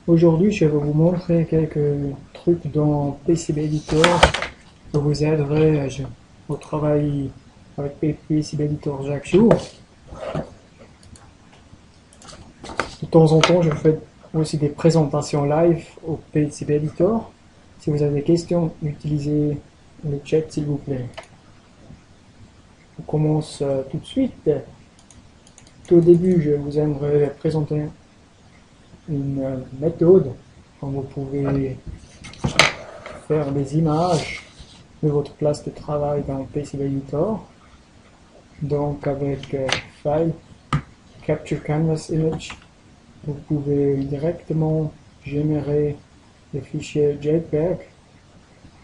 Aujourd'hui, je vais vous montrer quelques trucs dans PCB Editor qui vous aideraient au travail avec PCB Editor chaque jour. De temps en temps, je fais aussi des présentations live au PCB Editor. Si vous avez des questions, utilisez le chat s'il vous plaît. On commence tout de suite. Tout au début, je vous aimerais présenter une méthode dont vous pouvez faire des images de votre place de travail dans PCB Editor. Donc avec File, Capture Canvas Image, vous pouvez directement générer des fichiers JPEG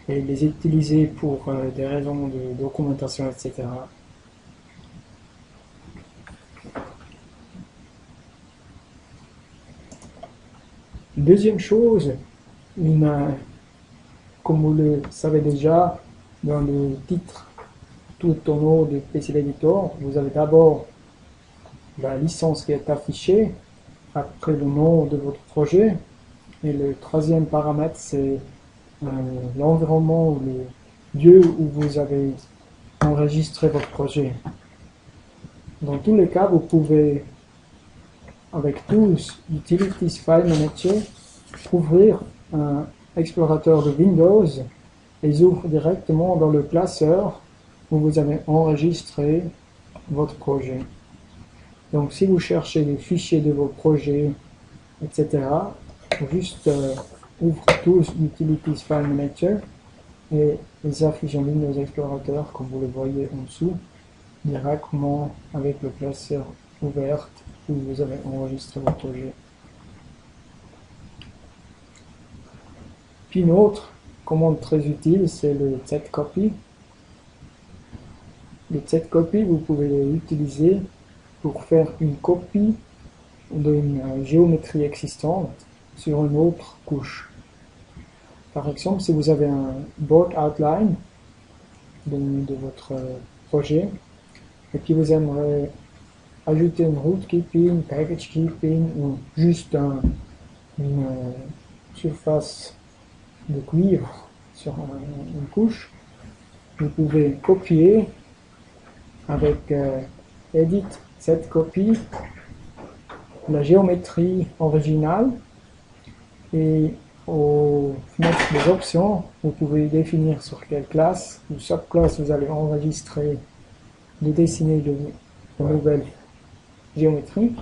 et les utiliser pour des raisons de documentation, etc. Deuxième chose, comme vous le savez déjà, dans le titre tout en haut de PCB Editor, vous avez d'abord la licence qui est affichée, après le nom de votre projet, et le troisième paramètre c'est l'environnement ou le lieu où vous avez enregistré votre projet. Dans tous les cas, vous pouvez, avec Tools, Utilities File Manager, ouvrir un explorateur de Windows et ils ouvrent directement dans le classeur où vous avez enregistré votre projet. Donc si vous cherchez les fichiers de vos projets, etc., juste ouvre Tools Utilities File Manager et les affiche en Windows Explorator, comme vous le voyez en dessous, directement avec le classeur ouvert où vous avez enregistré votre projet. Puis une autre commande très utile, c'est le zcopy. Le zcopy, vous pouvez l'utiliser pour faire une copie d'une géométrie existante sur une autre couche. Par exemple, si vous avez un board outline de votre projet et puis vous aimeriez ajouter une route keeping, package keeping ou juste une surface de cuivre sur une couche, vous pouvez copier avec Edit zcopy la géométrie originale et aux fenêtres des options, vous pouvez définir sur quelle classe ou subclasse vous allez enregistrer de dessiner de nouvelles géométries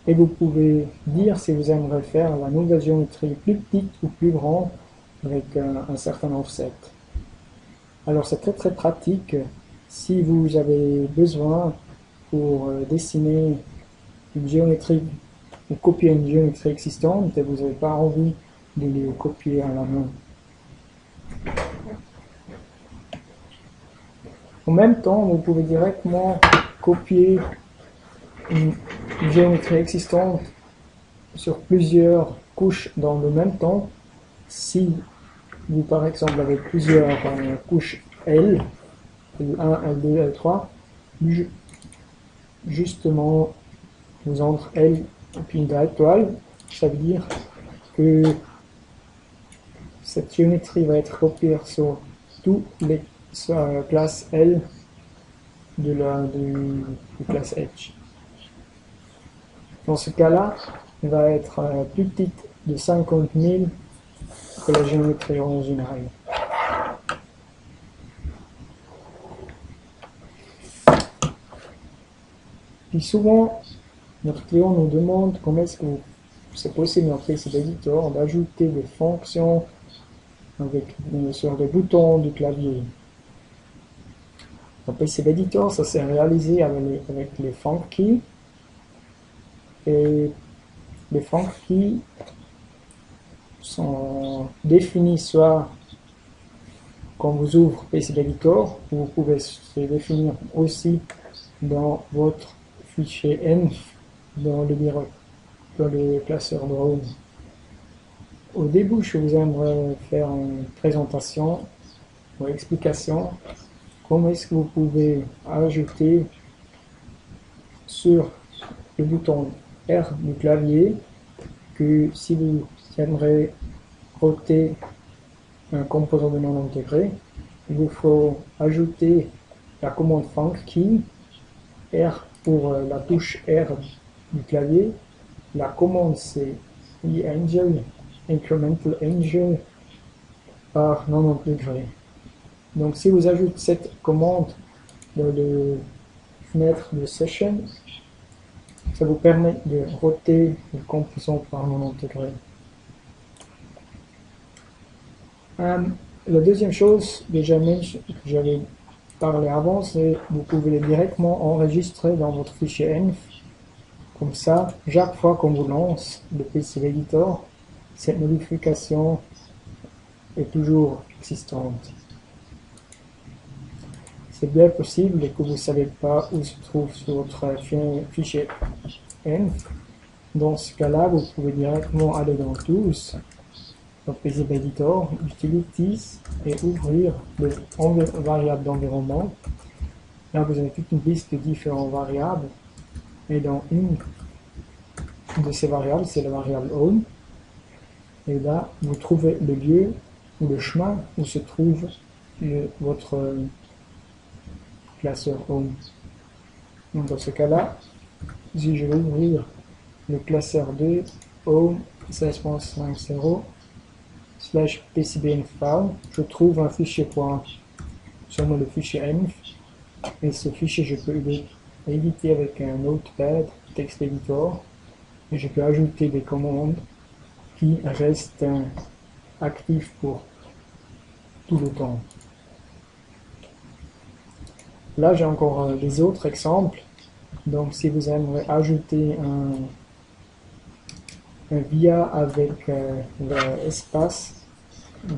et vous pouvez dire si vous aimeriez faire la nouvelle géométrie plus petite ou plus grande avec un certain offset. Alors c'est très très pratique si vous avez besoin pour dessiner une géométrie ou copier une géométrie existante et vous n'avez pas envie de les copier à la main. En même temps, vous pouvez directement copier une géométrie existante sur plusieurs couches dans le même temps. Si vous, par exemple, avez plusieurs couches L, L1, L2, L3, justement, vous entre L et puis une directoire, ça veut dire que cette géométrie va être copiée sur toutes les classes L de classe H. Dans ce cas-là, elle va être plus petite de 50 000 que la géométrie originale. Puis souvent, notre client nous demande comment est-ce que c'est possible dans PCB Editor d'ajouter des fonctions sur les boutons du clavier. Dans PCB Editor, ça s'est réalisé avec les funky. Et les funky sont définis soit quand vous ouvrez PCB Editor, vous pouvez les définir aussi dans votre fichier env dans le classeur de Home. Au début, je vous aimerais faire une présentation ou explication comment est-ce que vous pouvez ajouter sur le bouton R du clavier que si vous aimeriez roter un composant de 90 degrés, il vous faut ajouter la commande func_key, R pour la touche R du clavier. La commande c'est eAngel, incremental angel par 90 degrés. Donc si vous ajoutez cette commande dans la fenêtre de session, ça vous permet de roter le composant par 90 degrés. La deuxième chose, déjà même que j'avais parlé avant, c'est que vous pouvez directement enregistrer dans votre fichier env. Comme ça, chaque fois qu'on vous lance le PCB Editor, cette modification est toujours existante. C'est bien possible que vous ne savez pas où se trouve votre fichier env. Dans ce cas-là, vous pouvez directement aller dans Tools, dans PCB Editor, Utilities et ouvrir les variables d'environnement. Là, vous avez toute une liste de différentes variables. Et dans une de ces variables, c'est la variable home. Et là, vous trouvez le lieu ou le chemin où se trouve votre classeur home. Donc dans ce cas-là, si je vais ouvrir le classeur 2 home 16.50 / PCBInfile, je trouve un fichier sûrement le fichier env, et ce fichier je peux l'éditer avec un notepad, text editor, et je peux ajouter des commandes qui restent actives pour tout le temps. Là j'ai encore des autres exemples. Donc si vous aimeriez ajouter un VIA avec l'espace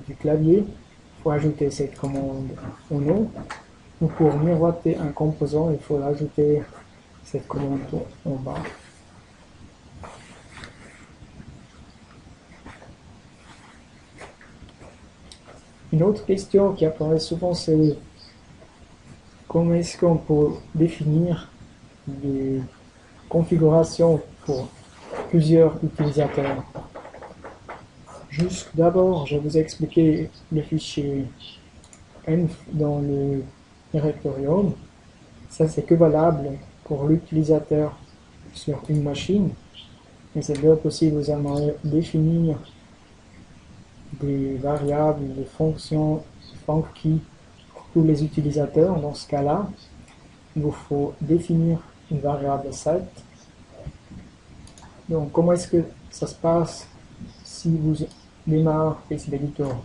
du clavier, il faut ajouter cette commande au nom. Ou pour miroiter un composant, il faut ajouter cette commande en bas. Une autre question qui apparaît souvent, c'est comment est-ce qu'on peut définir des configurations pour plusieurs utilisateurs. Juste d'abord, je vais vous expliquer le fichier env dans le directorium. Ça, c'est que valable pour l'utilisateur sur une machine. Mais c'est bien possible, vous aimeriez définir des variables, des fonctions func_key pour tous les utilisateurs. Dans ce cas-là, il vous faut définir une variable site. Donc, comment est-ce que ça se passe si vous démarrez PCB Editor?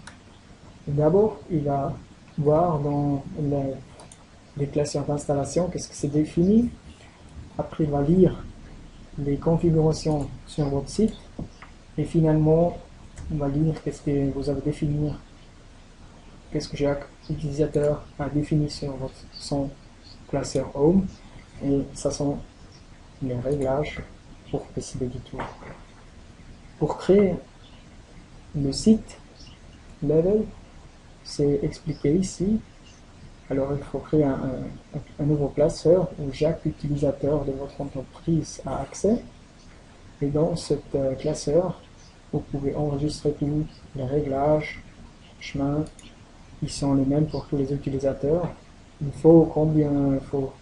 D'abord, il va voir dans les classeurs d'installation qu'est-ce que c'est défini. Après, il va lire les configurations sur votre site. Et finalement, on va lire qu'est-ce que vous avez défini, qu'est-ce que chaque utilisateur a défini sur son classeur Home. Et ça sont les réglages pour PCB Editor. Pour créer le site level, c'est expliqué ici. Alors il faut créer un nouveau classeur où chaque utilisateur de votre entreprise a accès. Et dans ce classeur, vous pouvez enregistrer tous les réglages, chemins, qui sont les mêmes pour tous les utilisateurs. Il faut combien il faut.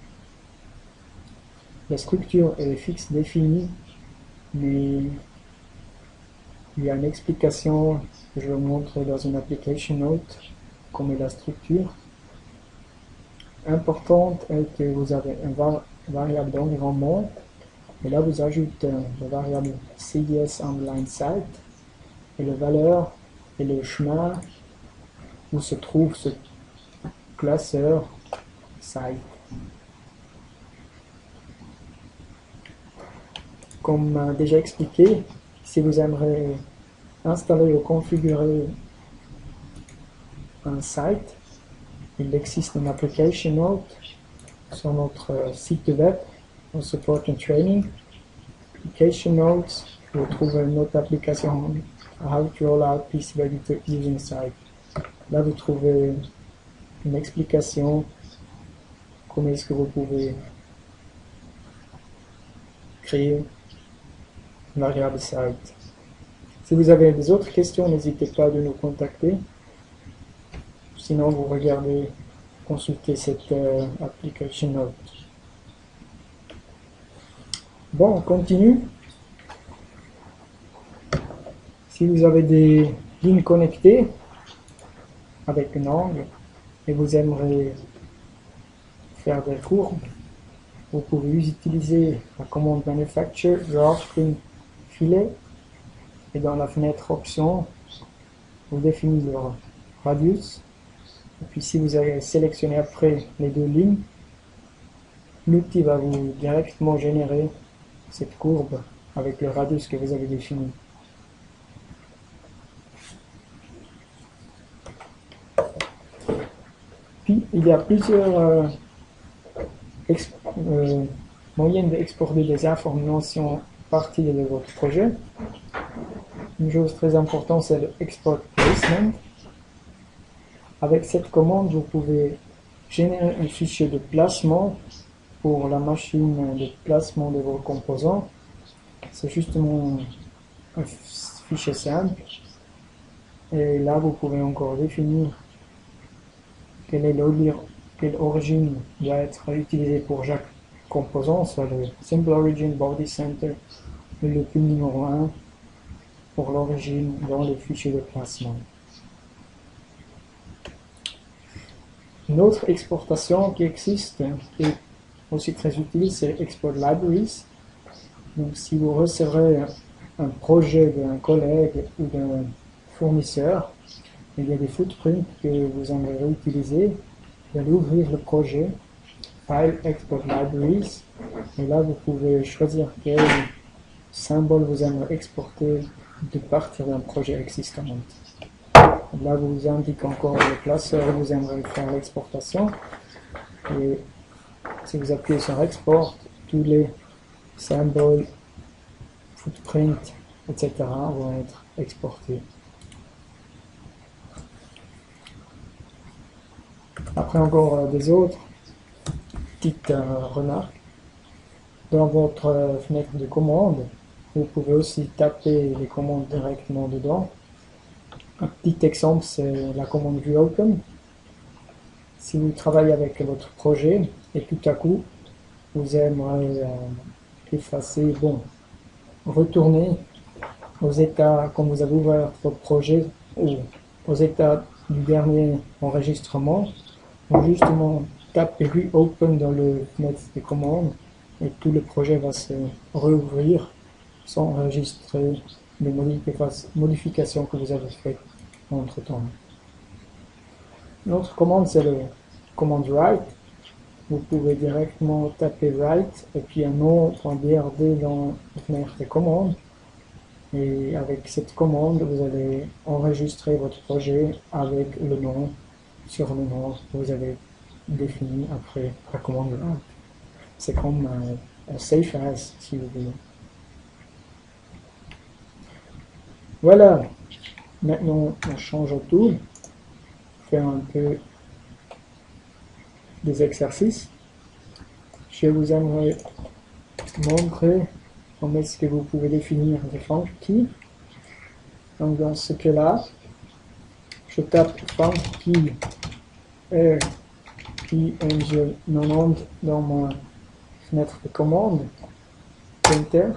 La structure est fixe définie, mais il y a une explication que je vais vous montrer dans une application note, comme est la structure. Importante est que vous avez une variable d'environnement, et là vous ajoutez la variable CDS underline site, et la valeur et le chemin où se trouve ce classeur site. Comme déjà expliqué, si vous aimeriez installer ou configurer un site, il existe une application note sur notre site web, en support and training. Application notes, vous trouvez une autre application, How to roll out PCB Editor using site. Là, vous trouvez une explication comment est-ce que vous pouvez créer une variable site. Si vous avez des autres questions, n'hésitez pas de nous contacter. Sinon, vous regardez, consultez cette application note. Bon, on continue. Si vous avez des lignes connectées avec un angle et vous aimeriez faire des courbes, vous pouvez utiliser la commande Manufacture Drafting Filet et dans la fenêtre Options, vous définissez le radius. Et puis si vous avez sélectionné après les deux lignes, l'outil va vous directement générer cette courbe avec le radius que vous avez défini. Puis il y a plusieurs moyens d'exporter des informations à partir de votre projet. Une chose très importante, c'est le Export Placement. Avec cette commande, vous pouvez générer un fichier de placement pour la machine de placement de vos composants. C'est justement un fichier simple. Et là, vous pouvez encore définir quelle origine doit être utilisée pour chaque composant, soit le Simple Origin, Body Center, le pin numéro 1 pour l'origine dans le fichier de placement. Une autre exportation qui existe, qui est aussi très utile, c'est Export Libraries. Donc si vous recevrez un projet d'un collègue ou d'un fournisseur, il y a des footprints que vous aimeriez utiliser, vous allez ouvrir le projet, File Export Libraries, et là vous pouvez choisir quel symbole vous aimeriez exporter de partir d'un projet existant. Là, vous indiquez encore le classeur où vous aimeriez faire l'exportation. Et si vous appuyez sur Export, tous les symboles, footprints, etc. vont être exportés. Après encore des autres petites remarques. Dans votre fenêtre de commande, vous pouvez aussi taper les commandes directement dedans. Un petit exemple, c'est la commande Reopen. Si vous travaillez avec votre projet et tout à coup, vous aimeriez effacer, retourner aux états quand vous avez ouvert votre projet ou aux états du dernier enregistrement, donc justement taper Reopen dans le fenêtre de commande et tout le projet va se rouvrir sans enregistrer les modifications que vous avez faites entre temps. L'autre commande, c'est le commande write. Vous pouvez directement taper write et puis un nom.brd dans la fenêtre de commande. Et avec cette commande, vous allez enregistrer votre projet avec le nom sur le nom que vous avez défini après la commande write. C'est comme un safe as, si vous voulez. Voilà, maintenant on change tout, faire un peu des exercices. Je vous aimerais montrer comment est-ce que vous pouvez définir des funky. Donc dans ce cas-là, je tape funky RPNG 90 dans ma fenêtre de commande, Enter.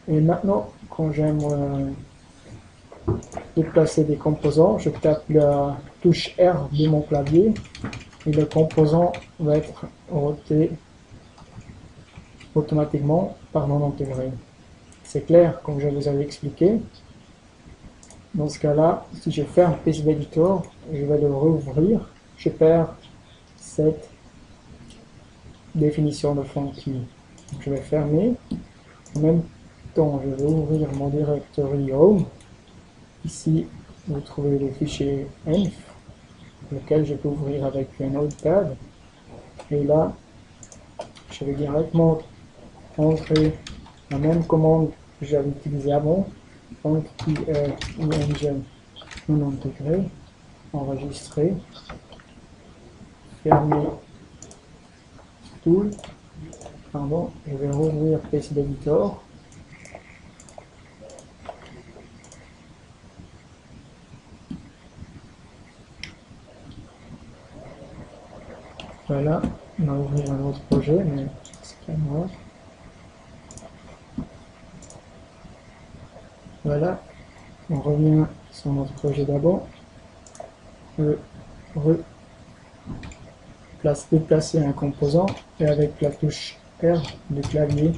Et maintenant, quand j'aime déplacer des composants, je tape la touche R de mon clavier et le composant va être roté automatiquement par 90 degrés. C'est clair, comme je vous avais expliqué. Dans ce cas-là, si je ferme PCB Editor, je vais le rouvrir, je perds cette définition de funky. Je vais fermer. En même temps, je vais ouvrir mon directory Home. Ici, vous trouvez le fichier env, lequel je peux ouvrir avec un notepad. Et là, je vais directement entrer la même commande que j'avais utilisée avant, funky img 90 degrés, enregistrer, fermer tool, je vais rouvrir PCB Editor. Voilà, on va ouvrir un autre projet, mais c'est pas grave. Voilà, on revient sur notre projet d'abord. Déplacer un composant et avec la touche R du clavier,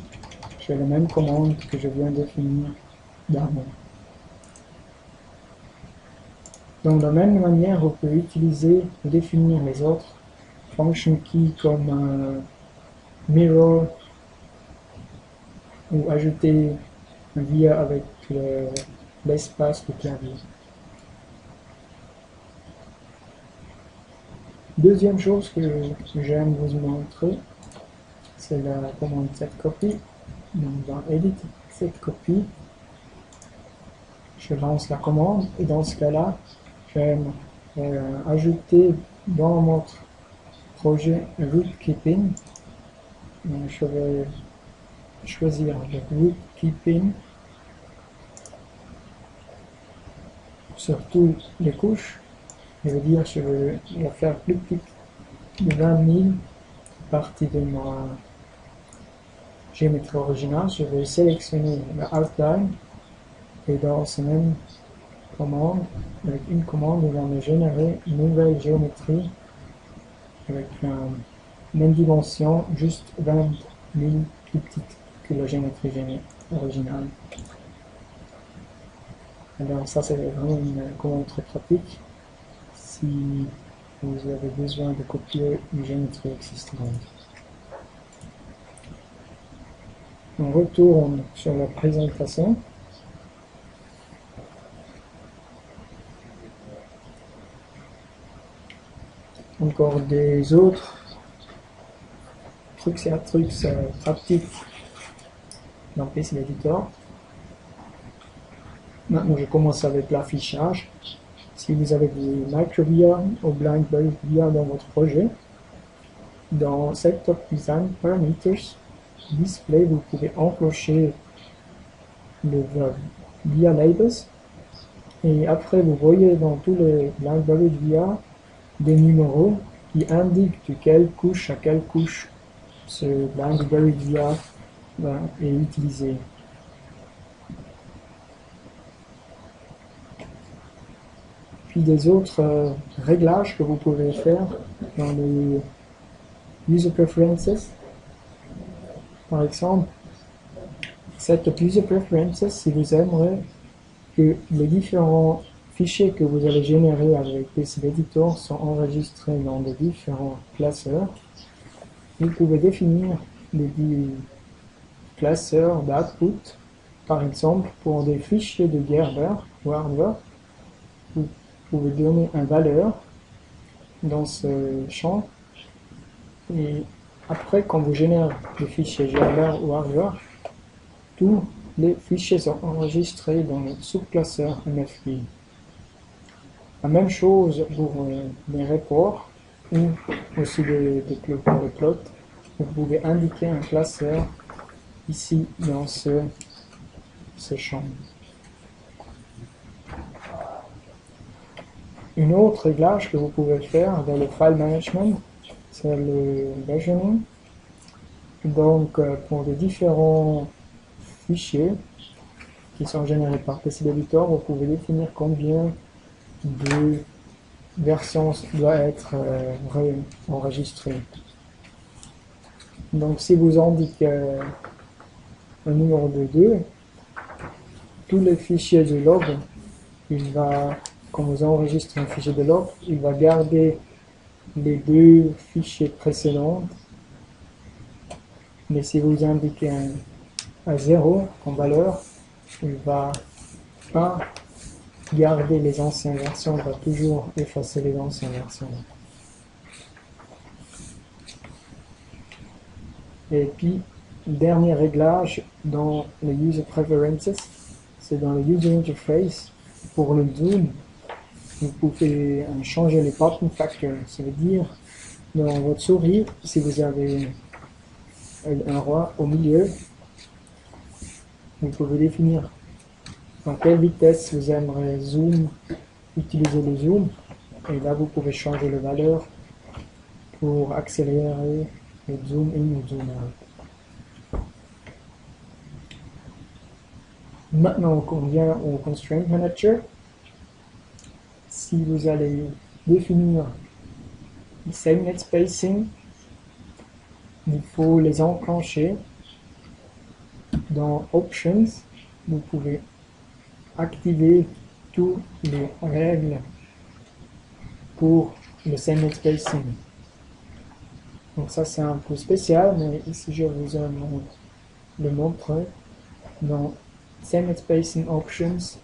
je fais la même commande que je viens de définir d'avant. Donc de la même manière, vous pouvez utiliser ou définir les autres function keys comme mirror ou ajouter un via avec l'espace du clavier. Deuxième chose que j'aime vous montrer, c'est la commande setCopy. Donc dans Edit, setCopy, je lance la commande et dans ce cas-là, j'aime ajouter dans notre projet rootkeeping. Je vais choisir le rootkeeping sur toutes les couches. Je veux dire, je veux la faire plus petite de 20 000 partie de ma géométrie originale. Je vais sélectionner la outline et dans cette même commande, avec une commande, nous allons générer une nouvelle géométrie avec une même dimension, juste 20 000 plus petite que la géométrie originale. Alors ça c'est vraiment une commande très pratique si vous avez besoin de copier une géométrie existante. On retourne sur la présentation. Encore des autres trucs pratiques dans PC Editor. Maintenant, je commence avec l'affichage. Si vous avez des MicroVia ou BlindBerry VIA dans votre projet, dans Setup Design Parameters Display, vous pouvez enclencher le VIA Labels. Et après, vous voyez dans tous les BlindBerry VIA des numéros qui indiquent de quelle couche à quelle couche ce BlindBerry VIA est utilisé. Puis des autres réglages que vous pouvez faire dans les User Preferences. Par exemple, Setup User Preferences, si vous aimeriez que les différents fichiers que vous allez générer avec PC Editor sont enregistrés dans des différents classeurs, vous pouvez définir des classeurs d'output. Par exemple, pour des fichiers de Gerber ou hardware, vous pouvez donner une valeur dans ce champ et après, quand vous générez des fichiers Gerber ou hardware, tous les fichiers sont enregistrés dans le sous-classeur MFI. La même chose pour les reports ou aussi des plots. Vous pouvez indiquer un classeur ici dans ce champ. Une autre réglage que vous pouvez faire dans le file management, c'est le versioning. Donc pour les différents fichiers qui sont générés par PC Editor, vous pouvez définir combien de versions doit être enregistrées. Donc si vous indiquez un numéro de 2, tous les fichiers de log, quand vous enregistrez un fichier de log, il va garder les deux fichiers précédents. Mais si vous indiquez un 0 comme valeur, il ne va pas garder les anciennes versions, il va toujours effacer les anciennes versions. Et puis, dernier réglage dans les User Preferences, c'est dans le User Interface. Pour le zoom, vous pouvez changer les button factors. Ça veut dire, dans votre souris, si vous avez un roi au milieu, vous pouvez définir dans quelle vitesse vous aimeriez utiliser le zoom. Et là, vous pouvez changer la valeur pour accélérer le zoom in ou zoom out. Maintenant qu'on vient au Constraint Manager, si vous allez définir le segment spacing, il faut les enclencher. Dans Options, vous pouvez activer toutes les règles pour le segment spacing. Donc ça c'est un peu spécial, mais ici je vous le montrer. Dans Segment Spacing Options,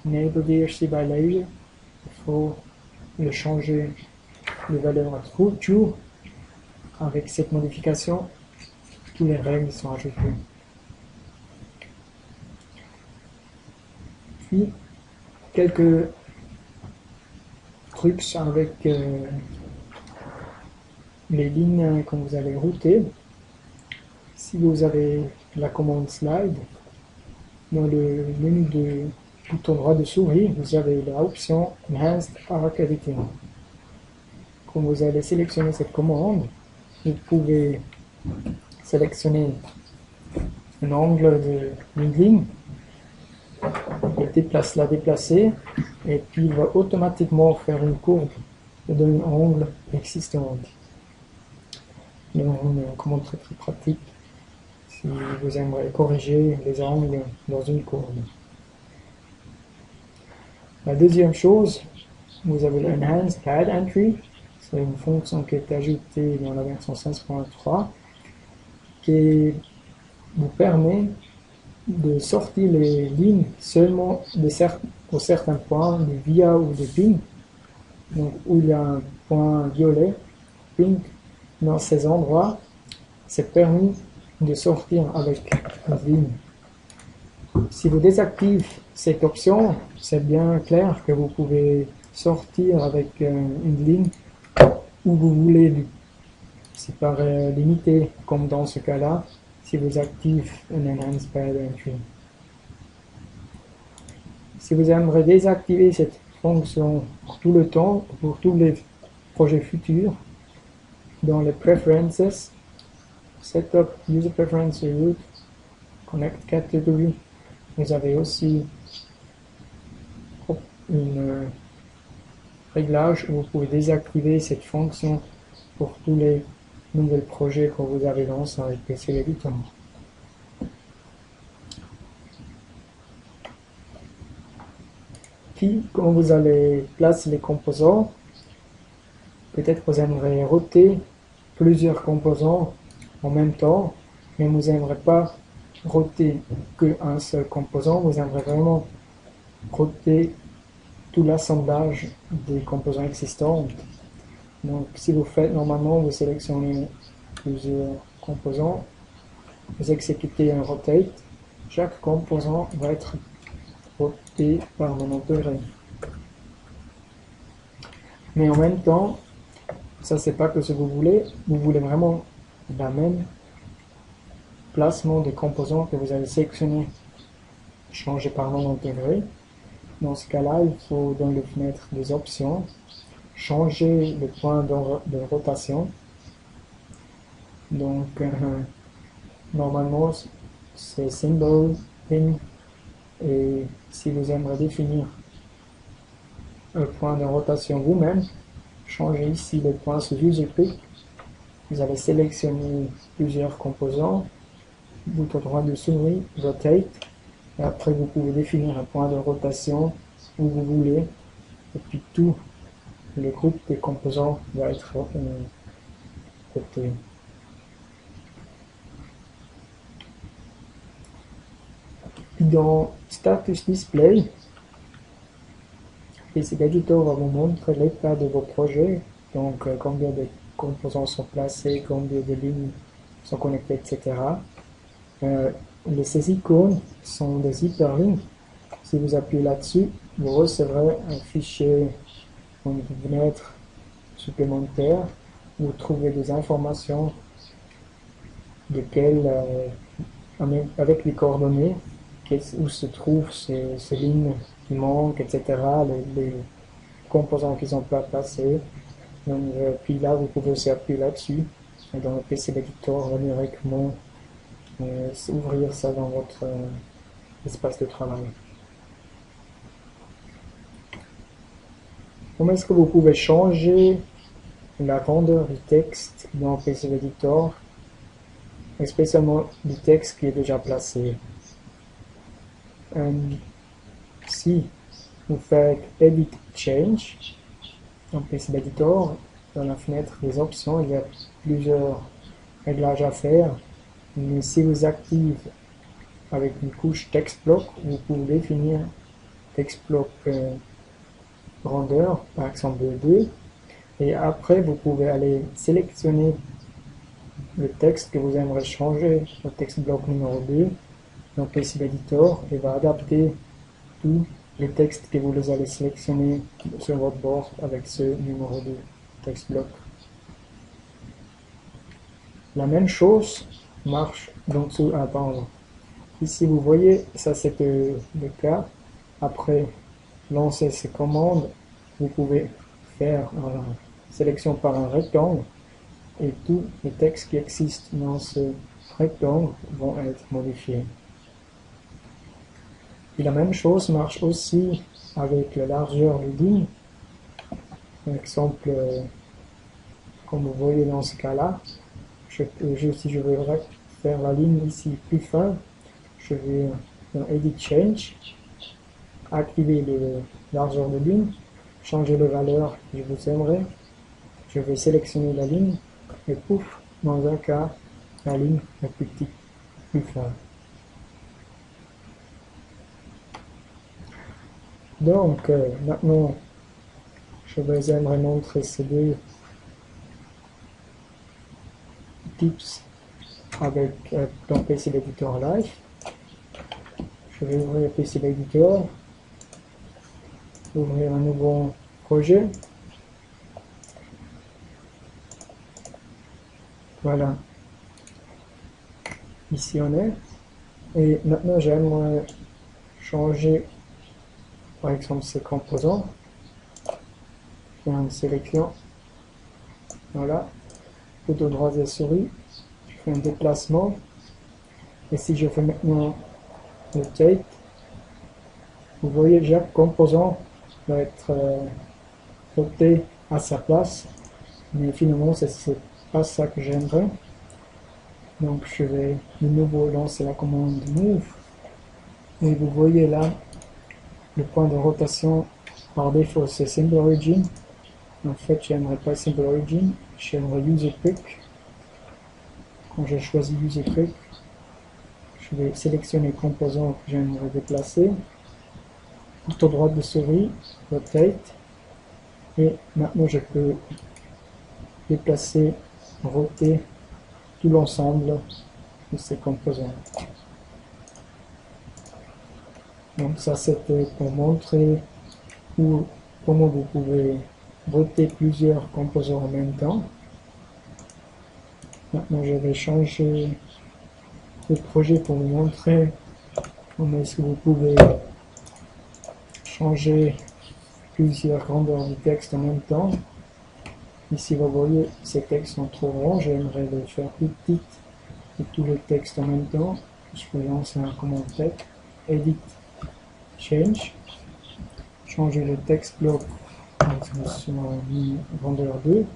Enable DHC by Layer, il faut le changer les valeurs à True. Avec cette modification, toutes les règles sont ajoutées. Puis, quelques trucs avec les lignes que vous allez router. Si vous avez la commande slide, dans le menu de bouton droit de souris, vous avez l'option Enhanced Arc Editing. Quand vous allez sélectionner cette commande, vous pouvez sélectionner un angle d'une ligne, la déplacer, et puis il va automatiquement faire une courbe d'un angle existant. Donc, une commande très pratique si vous aimeriez corriger les angles dans une courbe. La deuxième chose, vous avez l'Enhanced Pad Entry. C'est une fonction qui est ajoutée dans la version 16.3 qui vous permet de sortir les lignes seulement au certains points de via ou de ping. Donc, où il y a un point violet, pink, dans ces endroits, c'est permis de sortir avec une ligne. Si vous désactivez cette option, c'est bien clair que vous pouvez sortir avec une ligne où vous voulez. C'est par limité, comme dans ce cas-là, si vous activez un Enhanced Pad Entry. Si vous aimeriez désactiver cette fonction pour tout le temps, pour tous les projets futurs, dans les Preferences, Setup, User Preference Route, Connect Category, vous avez aussi un réglage où vous pouvez désactiver cette fonction pour tous les nouveaux projets que vous avez lancés avec PC Editor. Puis, quand vous allez placer les composants, peut-être vous aimeriez router plusieurs composants en même temps, mais vous n'aimerez pas router qu'un seul composant, vous aimeriez vraiment router tout l'assemblage des composants existants. Donc, si vous faites normalement, vous sélectionnez plusieurs composants, vous exécutez un rotate, chaque composant va être roté par 90 degrés. Mais en même temps, ça c'est pas que ce que vous voulez vraiment la même placement des composants que vous avez sélectionné, changer par 90 degrés. Dans ce cas-là, il faut dans les fenêtres des options changer le point de rotation. Donc normalement c'est Symbol, Pin, et si vous aimeriez définir un point de rotation vous-même, changez ici le point sur User Pick. Vous allez sélectionner plusieurs composants, bouton droit de souris, Rotate, et après vous pouvez définir un point de rotation où vous voulez, et puis tout le groupe des composants va être roté. Dans Status Display, PC Editor va vous montrer l'état de vos projets, donc combien de composants sont placés, combien de lignes sont connectées, etc. Ces icônes sont des hyperlinks. Si vous appuyez là-dessus, vous recevrez un fichier, une fenêtre supplémentaire où vous trouvez des informations avec les coordonnées, où se trouvent ces lignes qui manquent, etc., les composants qui sont pas placés, Donc, puis là, vous pouvez aussi appuyer là-dessus. Et dans le PC Editor, directement ouvrir ça dans votre espace de travail. Comment est-ce que vous pouvez changer la grandeur du texte dans PC Editor, et spécialement du texte qui est déjà placé? Si vous faites Edit Change dans PC Editor, dans la fenêtre des options, il y a plusieurs réglages à faire, mais si vous activez avec une couche Text Block, vous pouvez définir Text Block grandeur, par exemple de 2, et après vous pouvez aller sélectionner le texte que vous aimeriez changer au Text Block numéro 2 dans PC Editor et va adapter tous les textes que vous allez sélectionner sur votre board avec ce numéro 2 Text Block. La même chose marche dans dessous. Pardon. Ici vous voyez, ça c'est le cas. Après lancer ces commandes, vous pouvez faire une sélection par un rectangle et tous les textes qui existent dans ce rectangle vont être modifiés. Et la même chose marche aussi avec la largeur de ligne. Par exemple, comme vous voyez dans ce cas-là, si je veux faire la ligne ici plus fin, je vais dans Edit Change, activer la largeur de ligne, changer la valeur que je vous aimerais, je vais sélectionner la ligne et pouf, dans un cas, la ligne est plus petite, plus fin. Donc, maintenant, j'aimerais montrer ces deux tips avec dans PC Editor Live. Je vais ouvrir PC Editor, ouvrir un nouveau projet. Voilà. Ici on est. Et maintenant j'aimerais changer par exemple ces composants. Je fais une sélection. Voilà. Bouton droit et souris. Je fais un déplacement. Et si je fais maintenant Rotate, vous voyez chaque composant va être roté à sa place. Mais finalement c'est pas ça que j'aimerais. Donc je vais de nouveau lancer la commande Move. Et vous voyez là, le point de rotation par défaut c'est Simple Origin. En fait, j'aimerais pas Simple Origin, j'aimerais User Quick. Quand j'ai choisi User Quick, je vais sélectionner le composant que j'aimerais déplacer. Bouton droit de souris, Rotate. Et maintenant je peux déplacer, roter tout l'ensemble de ces composants. Donc ça c'était pour montrer comment vous pouvez roter plusieurs composants en même temps. Maintenant je vais changer le projet pour vous montrer comment est-ce que vous pouvez changer plusieurs grandeurs du texte en même temps. Ici vous voyez ces textes sont trop grands, j'aimerais les faire plus petits et tous les textes en même temps. Je peux lancer un commande texte, Edit Change, changer le texte bloc sur une grandeur 2,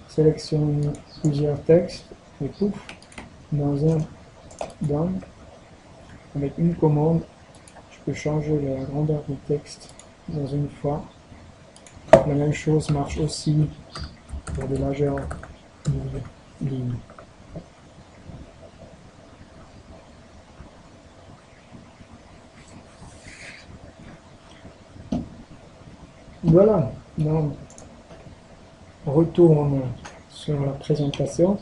sélectionne plusieurs textes et pouf, avec une commande, je peux changer la grandeur du texte dans une fois. La même chose marche aussi pour des largeurs de ligne. Voilà, donc on retourne sur la présentation.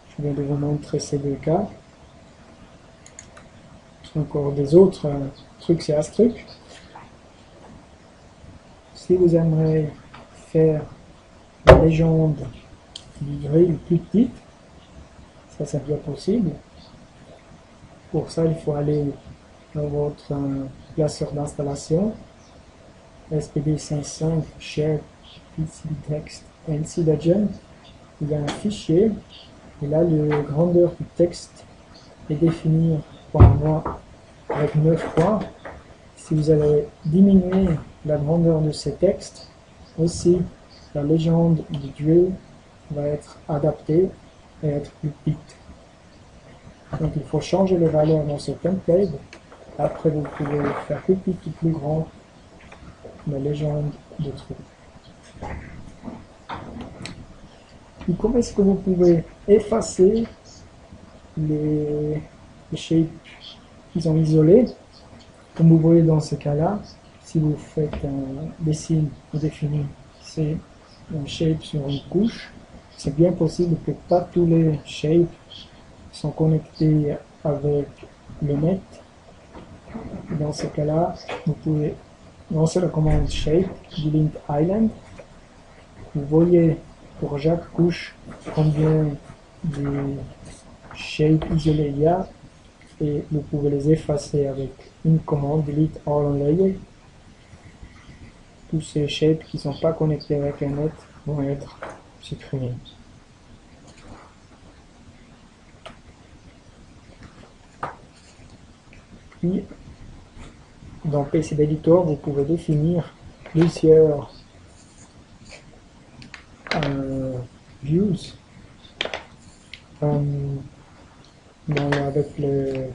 Je viens de vous montrer ces deux cas. Encore des autres trucs et astuces. Si vous aimeriez faire la légende du grill plus petite, ça c'est bien possible. Pour ça, il faut aller dans votre classeur d'installation, SPD55 Share PCB Text NCDagent, il y a un fichier, et là, la grandeur du texte est définie par moi avec 9 points. Si vous allez diminuer la grandeur de ces textes, aussi la légende du dieu va être adaptée et être plus petite. Donc il faut changer les valeurs dans ce template. Après vous pouvez faire plus petit ou plus grand la légende de truc. Et comment est-ce que vous pouvez effacer les shapes qu'ils ont isolés? Comme vous voyez dans ce cas-là, si vous faites un dessin ou définir, c'est un shape sur une couche, c'est bien possible que pas tous les shapes sont connectés avec le net. Dans ce cas-là, vous pouvez lancer la commande shape delete island. Vous voyez pour chaque couche combien de shapes isolés il y a et vous pouvez les effacer avec une commande delete all on layer. Tous ces shapes qui ne sont pas connectés avec le net vont être supprimés. Puis, dans PCB Editor, vous pouvez définir plusieurs views avec le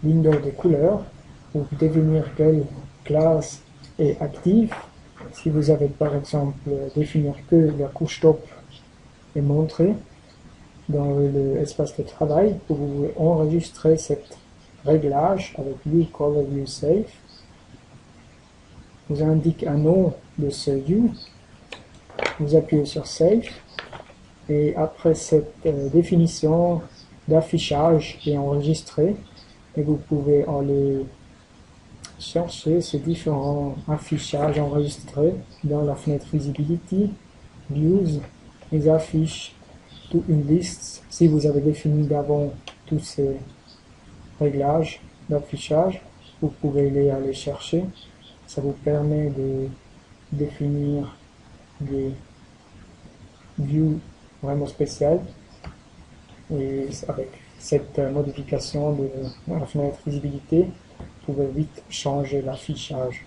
window de couleurs pour définir quelle classe est active. Si vous avez par exemple définir que la couche top est montrée dans l'espace de travail, vous pouvez enregistrer cet réglage avec view color view safe. Vous indique un nom de ce view, vous appuyez sur save et après cette définition d'affichage est enregistrée et vous pouvez aller chercher ces différents affichages enregistrés dans la fenêtre Visibility, Views, ils affichent toute une liste. Si vous avez défini d'avant tous ces réglages d'affichage, vous pouvez les aller chercher. Ça vous permet de définir des views vraiment spéciales. Et avec cette modification de la fenêtre visibilité, vous pouvez vite changer l'affichage.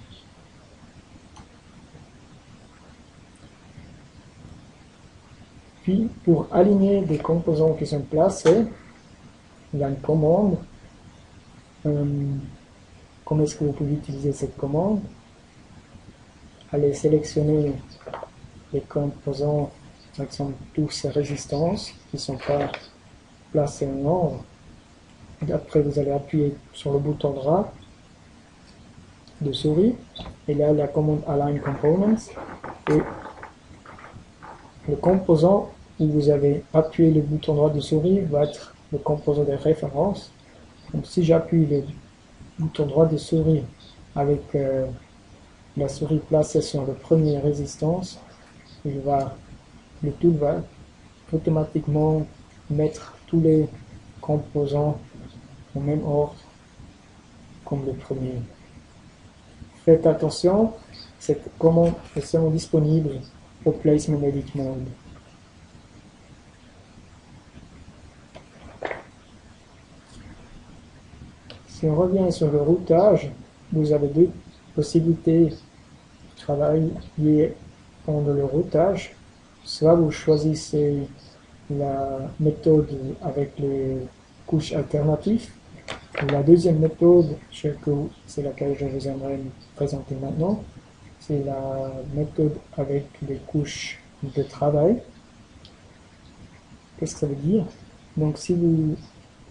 Puis, pour aligner des composants qui sont placés, il y a une commande. Comment est-ce que vous pouvez utiliser cette commande? Allez sélectionner les composants, par exemple toutes ces résistances qui ne sont pas placées en ordre. Après, vous allez appuyer sur le bouton droit de souris, et là la commande Align Components, et le composant où vous avez appuyé le bouton droit de souris va être le composant de référence. Donc si j'appuie le bouton droit de souris avec la souris placée sur la première résistance, le tool va automatiquement mettre tous les composants au même ordre comme le premier. Faites attention, cette commande est seulement disponible au Placement Edit Mode. Si on revient sur le routage, vous avez deux possibilités de travailler pendant le routage. Soit vous choisissez la méthode avec les couches alternatives. La deuxième méthode, c'est laquelle je vous aimerais présenter maintenant, c'est la méthode avec les couches de travail. Qu'est-ce que ça veut dire? Donc si vous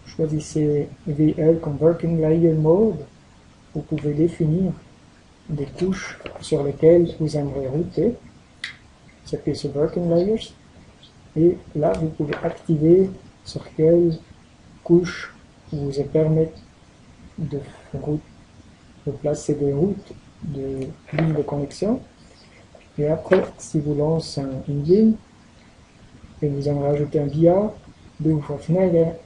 choisissez VL comme Working Layer Mode, vous pouvez définir des couches sur lesquelles vous aimeriez router. Vous appuyez sur Working Layers et là vous pouvez activer sur quelle couche vous permet de placer des routes de lignes de connexion. Et après, si vous lancez une ligne et vous aimeriez ajouter un bias, d'ouvre fenêtre,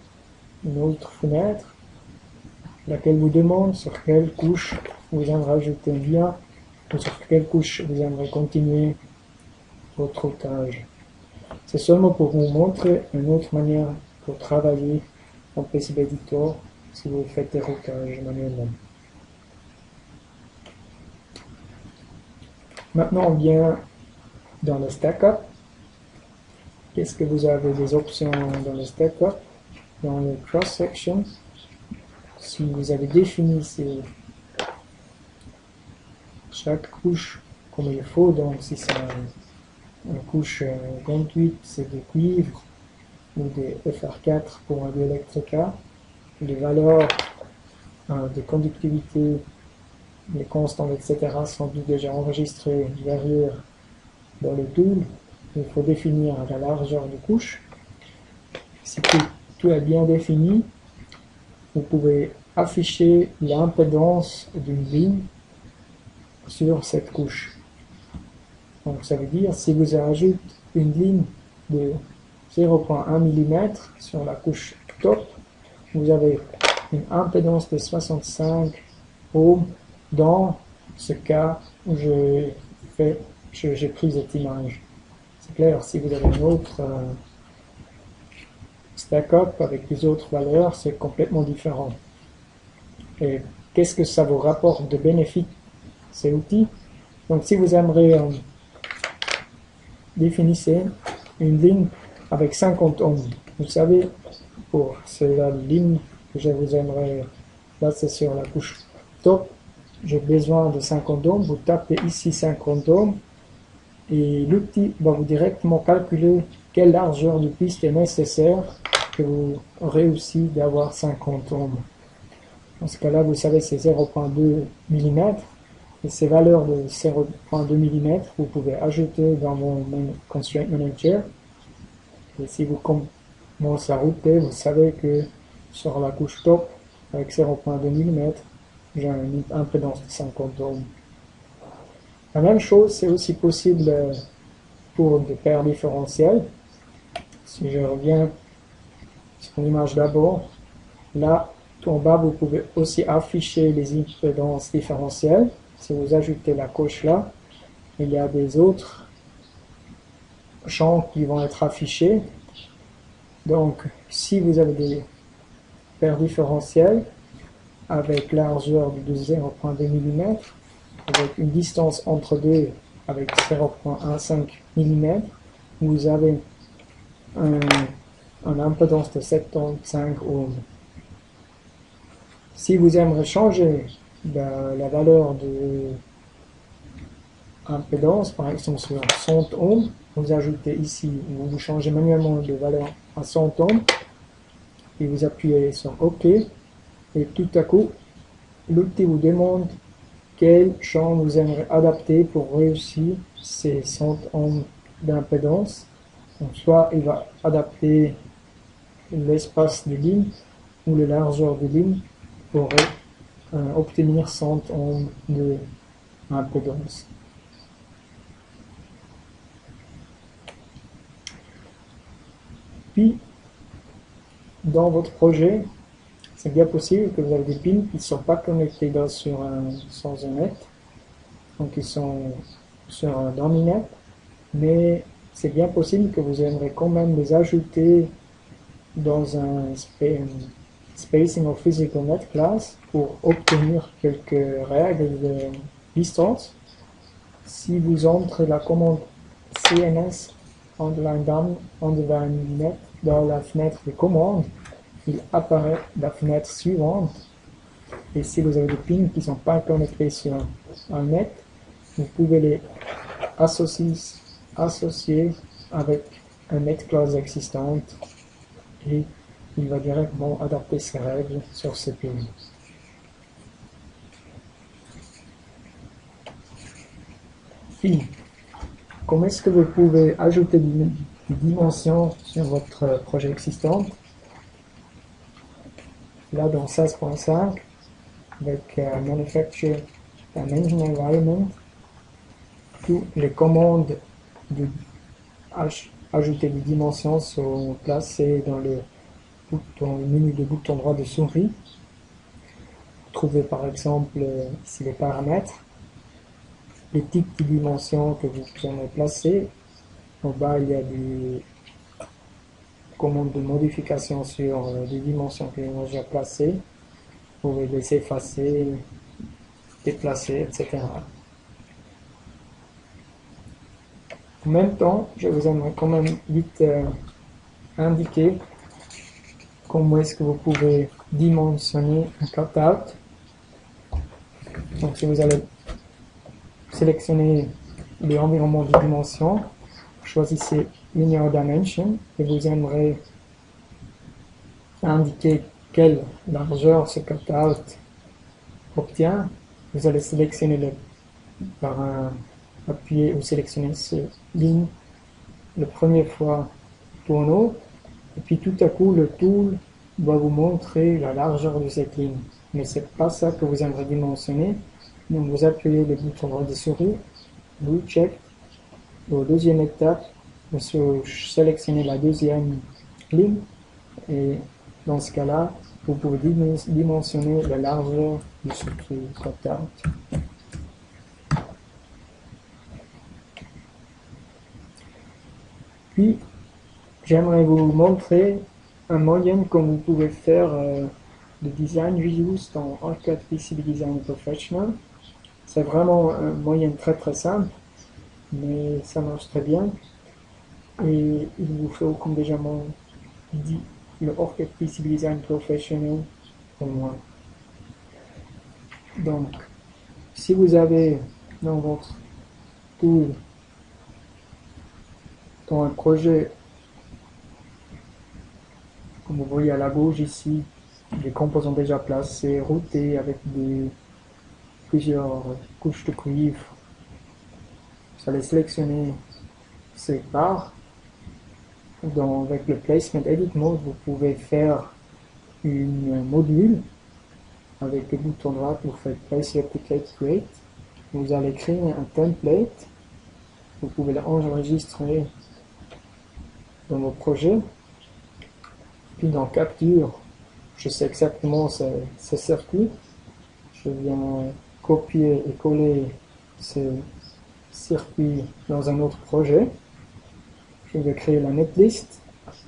une autre fenêtre, laquelle vous demande sur quelle couche vous aimeriez ajouter un lien ou sur quelle couche vous aimeriez continuer votre routage. C'est seulement pour vous montrer une autre manière pour travailler en PCB Editor si vous faites des routages manuellement. Maintenant, on vient dans le StackUp. Qu'est-ce que vous avez des options dans le StackUp? Dans le cross-section, si vous avez défini chaque couche comme il faut, donc si c'est une couche 28, c'est de cuivre, ou des FR4 pour un Electrica, les valeurs de conductivité, les constantes, etc. sont déjà enregistrées derrière dans le tool. Il faut définir la largeur de couche. Si tout est bien défini, vous pouvez afficher l'impédance d'une ligne sur cette couche. Donc ça veut dire si vous ajoutez une ligne de 0,1 mm sur la couche top, vous avez une impédance de 65 ohms dans ce cas où j'ai pris cette image. C'est clair, si vous avez une autre StackUp avec les autres valeurs, c'est complètement différent. Et qu'est-ce que ça vous rapporte de bénéfice, ces outils? Donc si vous aimeriez définissez une ligne avec 50 ohms. Vous savez, pour la ligne que je vous aimerais placer sur la couche top, j'ai besoin de 50 ohms. Vous tapez ici 50 ohms et l'outil va vous directement calculer quelle largeur de piste est nécessaire que vous réussissez d'avoir 50 ohms. Dans ce cas-là, vous savez, c'est 0,2 mm. Et ces valeurs de 0,2 mm, vous pouvez ajouter dans mon Constraint Manager. Et si vous commencez à router, vous savez que sur la couche top, avec 0,2 mm, j'ai une impédance de 50 ohms. La même chose, c'est aussi possible pour des paires différentielles. Si je reviens sur l'image d'abord, là, tout en bas, vous pouvez aussi afficher les impédances différentielles. Si vous ajoutez la coche là, il y a des autres champs qui vont être affichés. Donc, si vous avez des paires différentielles avec largeur de 0,2 mm, avec une distance entre deux avec 0,15 mm, vous avez une impédance de 75 ohms. Si vous aimeriez changer la valeur de impédance, par exemple sur 100 ohms, vous ajoutez ici, vous changez manuellement de valeur à 100 ohms, et vous appuyez sur OK, et tout à coup, l'outil vous demande quel champ vous aimeriez adapter pour réussir ces 100 ohms d'impédance. Donc soit il va adapter l'espace de ligne ou la largeur de ligne pour obtenir 100 ohms d'impédance. Puis, dans votre projet, c'est bien possible que vous avez des pins qui ne sont pas connectés sans un net, donc ils sont sur un dummy-net, mais c'est bien possible que vous aimeriez quand même les ajouter dans un Spacing of Physical Net class pour obtenir quelques règles de distance. Si vous entrez la commande CNS underline net dans la fenêtre de commande, il apparaît la fenêtre suivante. Et si vous avez des pins qui ne sont pas connectés sur un net, vous pouvez les associer avec un net class existante et il va directement adapter ses règles sur ces pins. Puis, comment est-ce que vous pouvez ajouter des dimensions sur votre projet existant? Là, dans 16.5, avec Manufacture Dimension Environment, toutes les commandes de ajouter des dimensions sont placées dans le menu de bouton droit de souris. Vous trouvez par exemple ici les paramètres. les types de dimensions que vous aimez placer. En bas, il y a des commandes de modification sur des dimensions que vous avez déjà placées. Vous pouvez les effacer, déplacer, etc. En même temps, je vous aimerais quand même vite indiquer comment est-ce que vous pouvez dimensionner un cutout. Donc si vous allez sélectionner l'environnement de dimension, choisissez Linear Dimension et vous aimerez indiquer quelle largeur ce cutout obtient. Vous allez sélectionner par appuyer ou sélectionner cette ligne la première fois pour en haut, et puis tout à coup le tool va vous montrer la largeur de cette ligne. Mais c'est pas ça que vous aimeriez dimensionner. Donc vous appuyez le bouton droit de souris, vous check. Au deuxième étape, vous sélectionnez la deuxième ligne et dans ce cas-là, vous pouvez dimensionner la largeur de ce cutout. Puis, j'aimerais vous montrer un moyen comme vous pouvez faire de design reuse dans ArcCAD PCB Design Professional. C'est vraiment un moyen très très simple, mais ça marche très bien. Et il vous faut, comme déjà dit, le ArcCAD PCB Design Professional au moins. Donc, si vous avez dans votre tool, dans un projet, comme vous voyez à la gauche ici, des composants déjà placés, routés avec plusieurs couches de cuivre, vous allez sélectionner ces barres. Avec le Placement Edit Mode, vous pouvez faire une module avec le bouton droit, vous faites Place Your Template Create. Vous allez créer un template. Vous pouvez l'enregistrer dans vos projets. Puis dans Capture, je sais exactement ce circuit. Je viens copier et coller ce circuit dans un autre projet. Je vais créer la netlist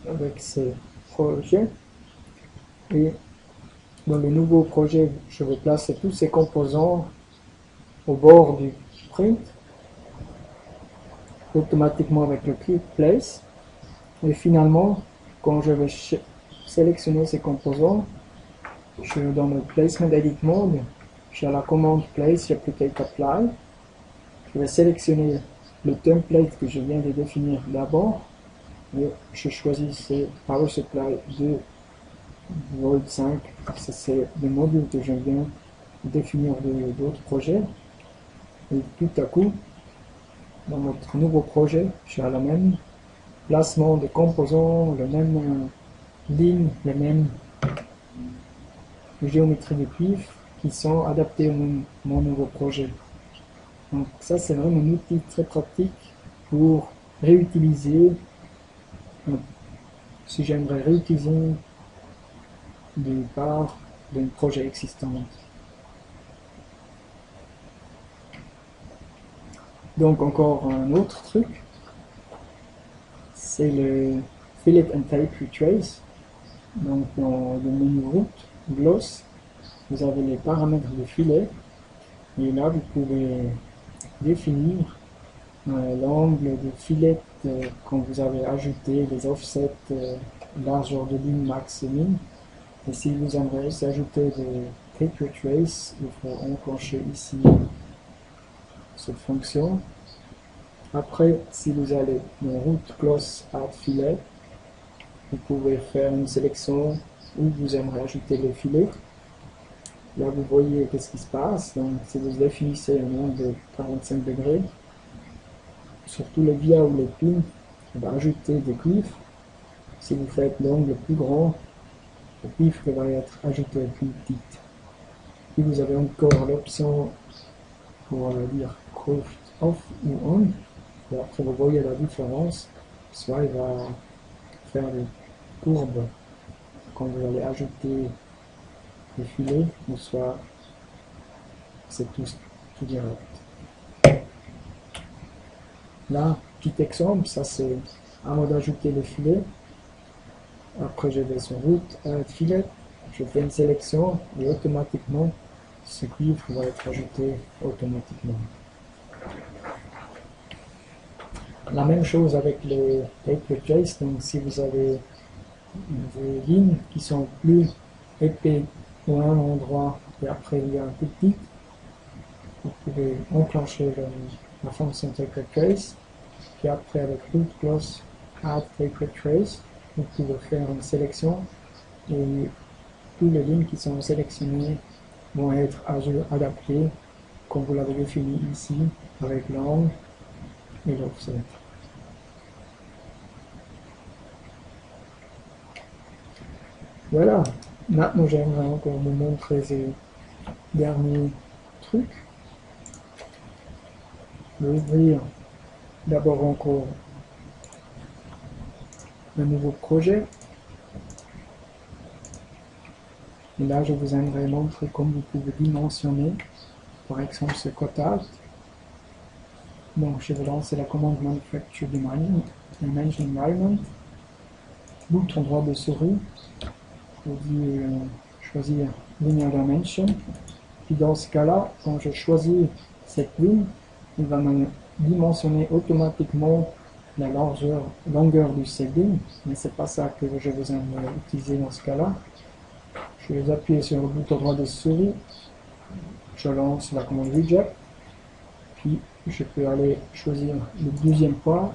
avec ces projets. Et dans le nouveau projet, je vais placer tous ces composants au bord du print, automatiquement avec le Quick Place. Et finalement, quand je vais sélectionner ces composants, dans le Placement Edit Mode, j'ai la commande Place Replicate Apply. Je vais sélectionner le template que je viens de définir d'abord et je choisis ce Power Supply 2 Volt 5. C'est le module que je viens de définir d'autres projets. Et tout à coup, dans notre nouveau projet, j'ai le même placement de composants, la même ligne, les mêmes géométries de cuivre qui sont adaptées à mon nouveau projet. Donc ça, c'est vraiment un outil très pratique pour réutiliser, si j'aimerais réutiliser des parts d'un projet existant. Donc encore un autre truc, c'est le Fillet and Tape Retrace. Donc dans le menu route, gloss, vous avez les paramètres de filet et là vous pouvez définir l'angle de filet quand vous avez ajouté les offsets, largeur de ligne max et min. Et si vous aimeriez ajouter des tape retrace, il faut enclencher ici cette fonction. Après, si vous allez dans route gloss add filet, vous pouvez faire une sélection où vous aimeriez ajouter les filets. Là, vous voyez qu'est-ce qui se passe. Donc, si vous définissez un angle de 45 degrés, sur tous les via ou les pins, on va ajouter des cuivres. Si vous faites l'angle plus grand, le cuivre va être ajouté plus petit. Puis vous avez encore l'option pour dire curve off ou on. Et après, vous voyez la différence. Soit il va faire des courbes quand vous allez ajouter les filets, ou soit c'est tout direct. là, petit exemple, ça c'est à moi d'ajouter le filet. Après je vais sur route, filet, je fais une sélection et automatiquement ce cuivre va être ajouté automatiquement. La même chose avec le tape replace, donc si vous avez des lignes qui sont plus épais au un endroit et après il y a un tout petit, vous pouvez enclencher la fonction tape replace, puis après avec root clause add tape replace, vous pouvez faire une sélection et toutes les lignes qui sont sélectionnées vont être adaptées comme vous l'avez défini ici avec l'angle et l'offset. Voilà, maintenant j'aimerais encore vous montrer ces derniers trucs. Je vais ouvrir d'abord encore un nouveau projet. Et là, je vous aimerais montrer comment vous pouvez dimensionner, par exemple, ce cutout. Donc, je vais lancer la commande Manufacture Dimension Environment. Bouton droit de souris. Je dis choisir Linear Dimension. Puis dans ce cas-là, quand je choisis cette ligne, il va me dimensionner automatiquement la longueur du segment, mais c'est pas ça que je vais utiliser dans ce cas-là. Je vais appuyer sur le bouton droit de souris, je lance la commande Reject, puis je peux aller choisir le deuxième point,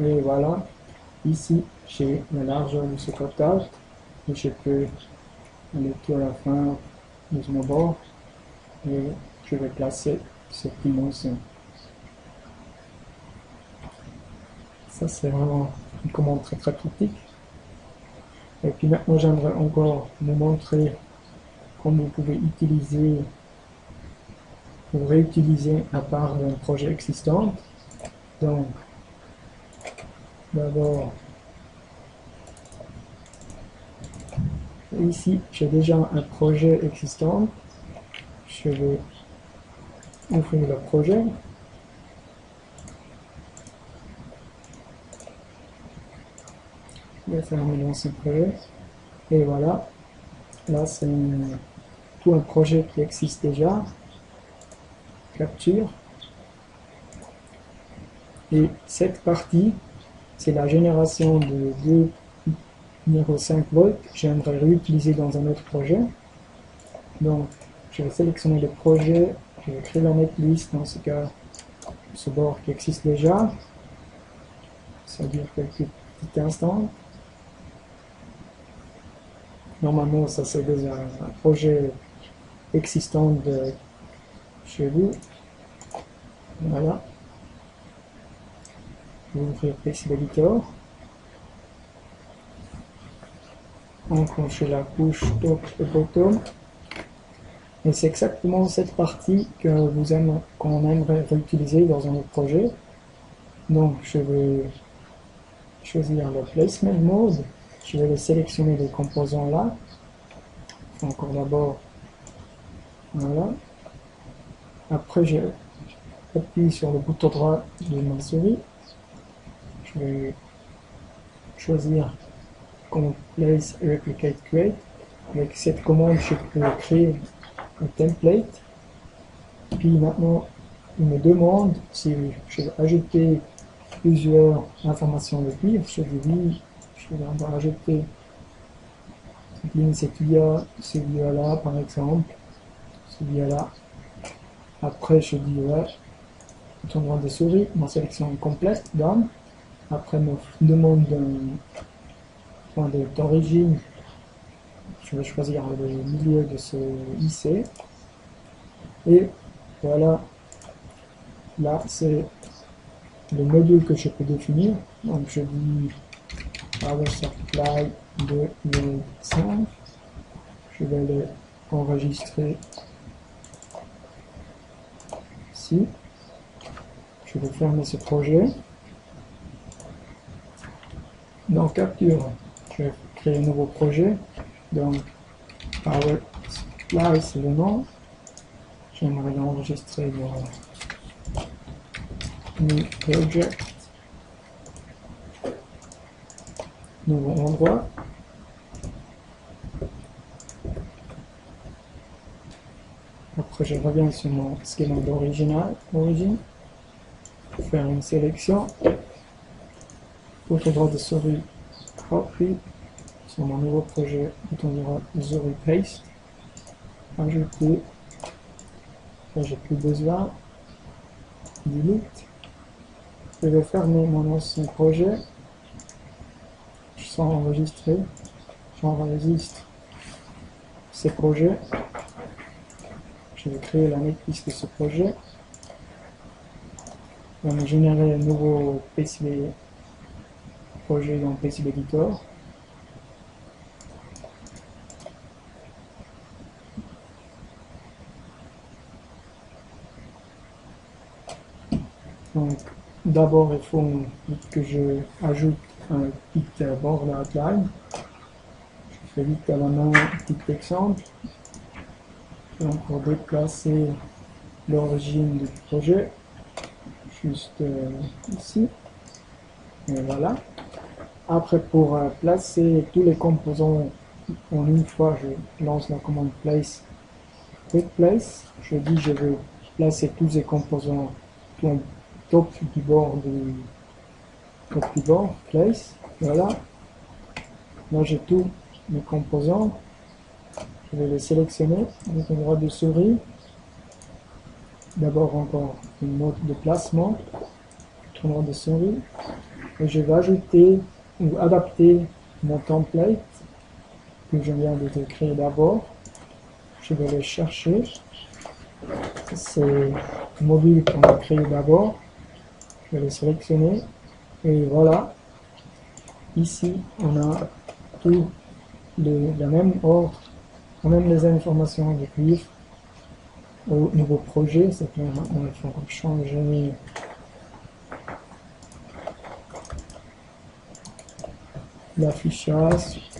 et voilà, ici j'ai la largeur de ce cutout, et je peux aller tout à la fin de mon bord, et je vais placer cette dimension. Ça c'est vraiment une commande très pratique. Et puis maintenant j'aimerais encore vous montrer comment vous pouvez utiliser ou réutiliser à part d'un projet existant. Donc d'abord ici j'ai déjà un projet existant. Je vais ouvrir le projet. Je vais fermer l'ancien projet. Et voilà. Là, c'est tout un projet qui existe déjà. Capture. Et cette partie, c'est la génération de 2,5 volts. J'aimerais réutiliser dans un autre projet. Donc, je vais sélectionner le projet. Je vais créer la netlist, dans ce cas, ce bord qui existe déjà. Ça dure quelques petits instants. Normalement, ça c'est déjà un projet existant de chez vous. Voilà. Je vais ouvrir PC Editor. Enclencher la couche top et bottom. Et c'est exactement cette partie qu'on aimerait réutiliser dans un autre projet. Donc, je vais choisir le Placement Mode. Je vais sélectionner les composants là. Encore d'abord, voilà. Après, j'appuie sur le bouton droit de ma souris. Je vais choisir commande Place Replicate Create. Avec cette commande, je peux créer un template. Puis maintenant, il me demande si je veux ajouter plusieurs informations de cuivre. Je dis oui. Je vais rajouter cette ligne, celui-là par exemple, celui-là. Après, je dis ouais, bouton droit de souris, ma sélection est complète, done. Après, me demande un point d'origine. Je vais choisir le milieu de ce IC. Et voilà, là c'est le module que je peux définir. Donc je dis Power Supply 2.5. Je vais l'enregistrer ici. Je vais fermer ce projet. Dans Capture, je vais créer un nouveau projet. Donc Power Supply, c'est le nom. J'aimerais l'enregistrer New Project, nouveau endroit. Après, je reviens sur mon schéma d'origine pour faire une sélection. Bouton droit de souris Copy. Sur mon nouveau projet, bouton droit de souris Paste. Ajouter. Là, j'ai plus besoin. Delete. Je vais fermer mon ancien projet. Sans enregistrer. J'enregistre ces projets. Je vais créer la matrice de ce projet. On va générer un nouveau PCB projet dans PCB Editor. Donc, d'abord, il faut que je ajoute un petit border outline. Je fais vite à la main un petit exemple. Donc, pour déplacer l'origine du projet, juste ici. Et voilà. Après, pour placer tous les composants en une fois, je lance la commande place. Quick place. Je dis je veux placer tous les composants tout en top du bord place. Voilà. Là, j'ai tous mes composants. Je vais les sélectionner avec un droit de souris. D'abord encore une note de placement, droit de souris. Et je vais ajouter ou adapter mon template que je viens de créer d'abord. Je vais le chercher. C'est le module qu'on a créé d'abord. Je vais le sélectionner. Et voilà. Ici, on a tout le même ordre, même les informations de cuivre au nouveau projet. C'est clair, maintenant il faut changer l'affichage.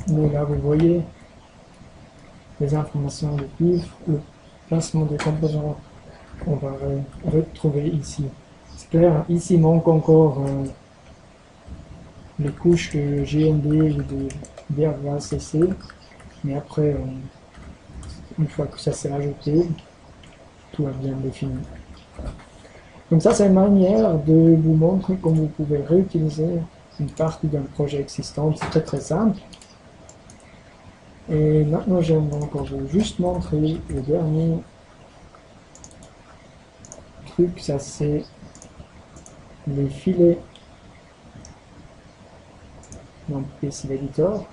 Mais là, vous voyez les informations de cuivre, le placement des composants qu'on va retrouver ici. C'est clair, ici il manque encore les couches de GND ou de BRVACC, mais après, une fois que ça s'est ajouté, tout est bien défini. Donc ça, c'est une manière de vous montrer comment vous pouvez réutiliser une partie d'un projet existant. C'est très très simple. Et maintenant, j'aimerais encore vous juste montrer le dernier truc, ça c'est les filets dans PCB Editor.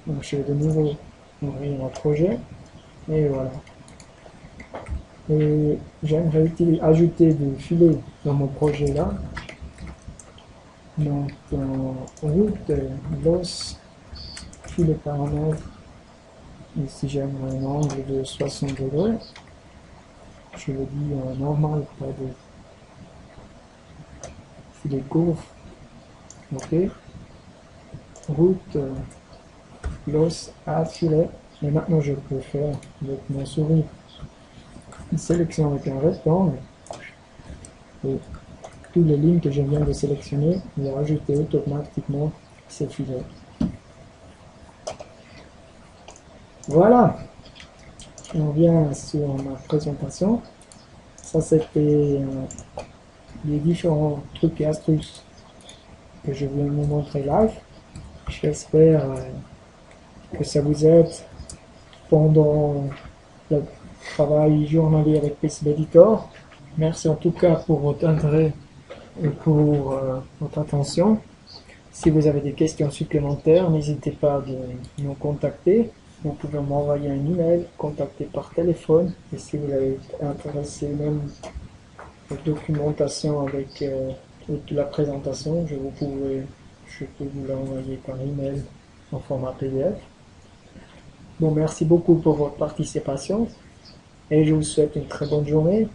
Donc je vais de nouveau ouvrir mon projet et voilà. Et j'aimerais ajouter des filets dans mon projet là. Donc route loss filet paramètres. Ici j'aimerais un angle de 60 degrés. Je le dis normal, pas de filet court. Ok. Route loss à filet. Et maintenant je peux faire avec mon souris une sélection avec un rectangle et toutes les lignes que je viens de sélectionner vont rajouter automatiquement ces filets. Voilà, on revient sur ma présentation. Ça c'était les différents trucs et astuces que je viens de vous montrer live. J'espère que ça vous aide pendant le travail journalier avec PCB Editor. Merci en tout cas pour votre intérêt et pour votre attention. Si vous avez des questions supplémentaires, n'hésitez pas de nous contacter. Vous pouvez m'envoyer un email, contacter par téléphone. Et si vous êtes intéressé même aux documentation avec la présentation, je peux vous l'envoyer par email en format PDF. Bon, merci beaucoup pour votre participation et je vous souhaite une très bonne journée.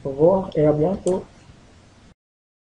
Au revoir et à bientôt.